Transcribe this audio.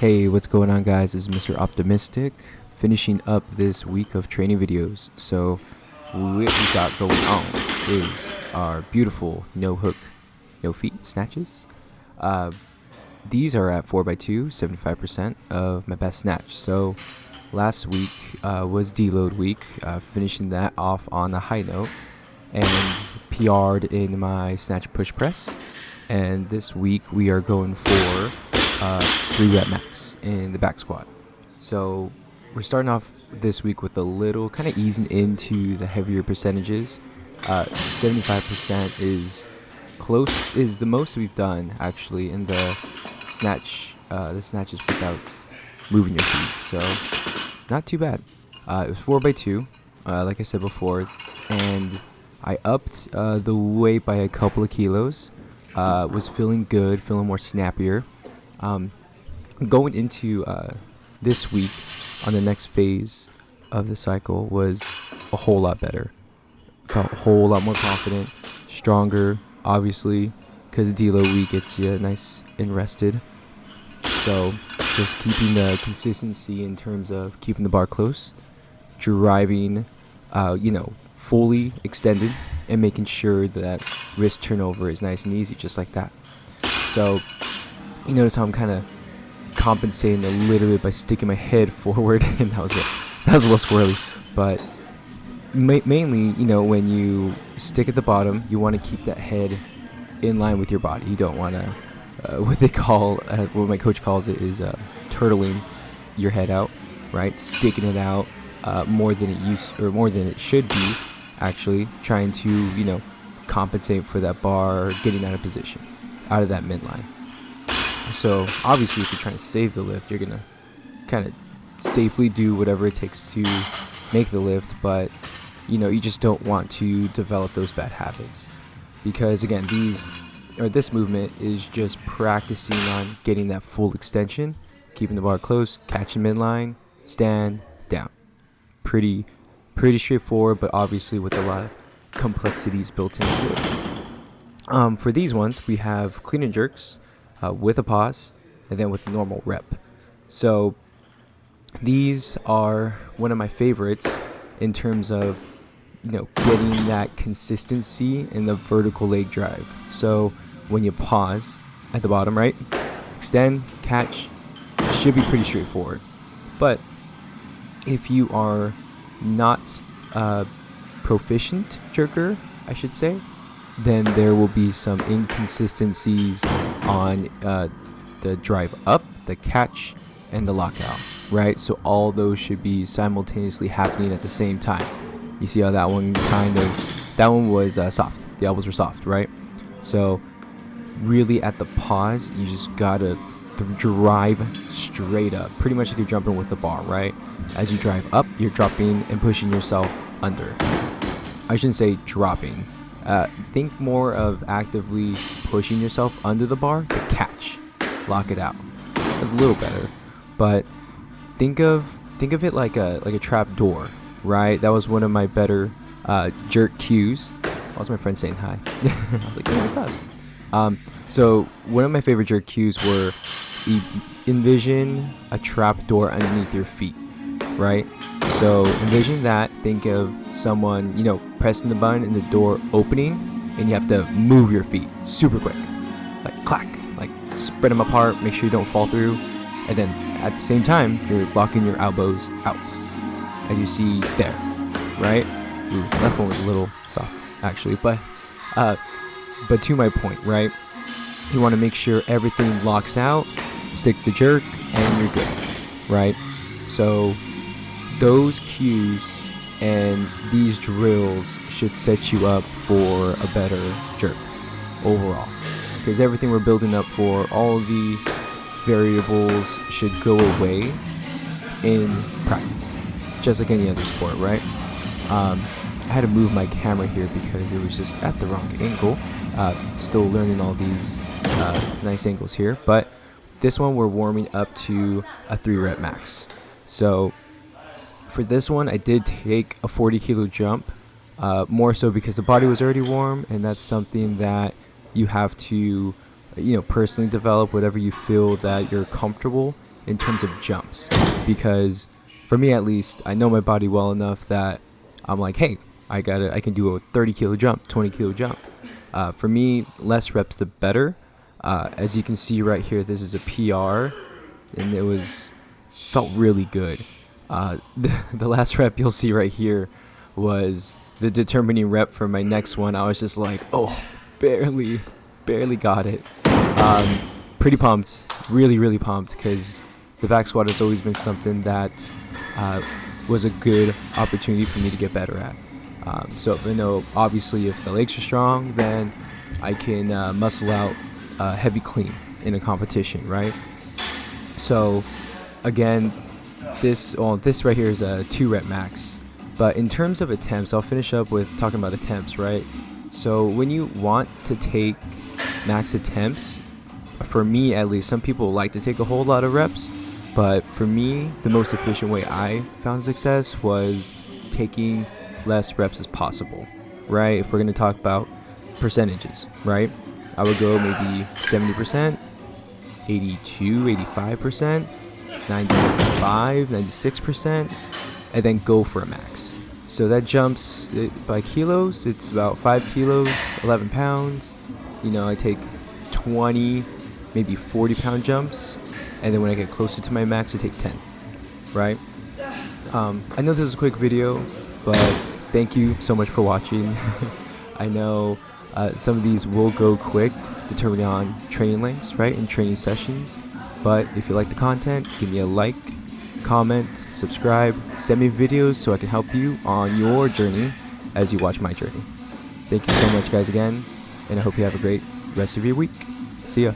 Hey, what's going on, guys? This is Mr. Optimistic, finishing up this week of training videos. So what we got going on is our beautiful no hook, no feet snatches. These are at 4x2, 75% of my best snatch. So last week was deload week, finishing that off on a high note, and PR'd in my snatch push press. And this week we are going for 3-rep max in the back squat. So we're starting off this week with a little kind of easing into the heavier percentages. 75% is the most we've done actually in the snatch. The snatches without moving your feet, so not too bad. It was 4x2, like I said before, and I upped the weight by a couple of kilos. Was feeling good, feeling more snappier. Going into this week on the next phase of the cycle was a whole lot better. Felt a whole lot more confident, stronger, obviously, because deload week gets you nice and rested. So just keeping the consistency in terms of keeping the bar close, driving, fully extended, and making sure that wrist turnover is nice and easy, just like that. So you notice how I'm kind of compensating a little bit by sticking my head forward, and that was a little squirrely. But mainly, when you stick at the bottom, you want to keep that head in line with your body. You don't want to, what my coach calls it is turtling your head out, right? Sticking it out more than it should be. Actually, trying to compensate for that bar getting out of position, out of that midline. So obviously, if you're trying to save the lift, you're gonna kind of safely do whatever it takes to make the lift, but you just don't want to develop those bad habits, because again, this movement is just practicing on getting that full extension, keeping the bar close, catching midline, stand, down. Pretty straightforward, but obviously with a lot of complexities built into it. For these ones, we have clean and jerks with a pause, and then with normal rep. So these are one of my favorites in terms of getting that consistency in the vertical leg drive. So when you pause at the bottom, right, extend, catch, should be pretty straightforward. But if you are not proficient jerker, I should say, then there will be some inconsistencies on the drive up, the catch, and the lockout, right? So all those should be simultaneously happening at the same time. You see how that one was soft. The elbows were soft, right? So really at the pause, you just gotta drive straight up, pretty much like you're jumping with the bar, right? As you drive up, you're dropping and pushing yourself under. I shouldn't say dropping. Think more of actively pushing yourself under the bar to catch, lock it out. That's a little better, but think of it like a trap door, right? That was one of my better jerk cues. That was my friend saying hi. I was like, hey, what's up? So one of my favorite jerk cues were envision a trap door underneath your feet, right? So envision that. Think of someone, pressing the button and the door opening, and you have to move your feet super quick, like clack, like spread them apart, make sure you don't fall through, and then at the same time you're locking your elbows out, as you see there, right? Ooh, that one was a little soft actually, but to my point, right? You want to make sure everything locks out, stick the jerk, and you're good, right? So those cues and these drills should set you up for a better jerk overall, because everything we're building up for, all of the variables should go away in practice, just like any other sport, right? I had to move my camera here because it was just at the wrong angle. Still learning all these nice angles here, but this one we're warming up to a 3-rep max. So for this one, I did take a 40 kilo jump, more so because the body was already warm, and that's something that you have to, personally develop, whatever you feel that you're comfortable in terms of jumps, because for me at least, I know my body well enough that I'm like, hey, I can do a 30 kilo jump, 20 kilo jump. For me, less reps the better. As you can see right here, this is a PR, and felt really good. The last rep you'll see right here was the determining rep for my next one. I was just like, oh, barely got it. Pretty pumped, really pumped, because the back squat has always been something that was a good opportunity for me to get better at. So you know, obviously if the legs are strong, then I can muscle out heavy clean in a competition, right? So again, this right here is a 2 rep max. But in terms of attempts, I'll finish up with talking about attempts, right? So when you want to take max attempts, for me at least, some people like to take a whole lot of reps, but for me, the most efficient way I found success was taking less reps as possible, right? If we're going to talk about percentages, right? I would go maybe 70%, 82, 85%, 95, 96%, and then go for a max. So that jumps by kilos. It's about 5 kilos, 11 pounds. You know, I take 20, maybe 40-pound jumps, and then when I get closer to my max, I take 10, right? I know this is a quick video, but thank you so much for watching. I know some of these will go quick, determining on training lengths, right, and training sessions. But if you like the content, give me a like, comment, subscribe, send me videos so I can help you on your journey as you watch my journey. Thank you so much, guys, again, and I hope you have a great rest of your week. See ya.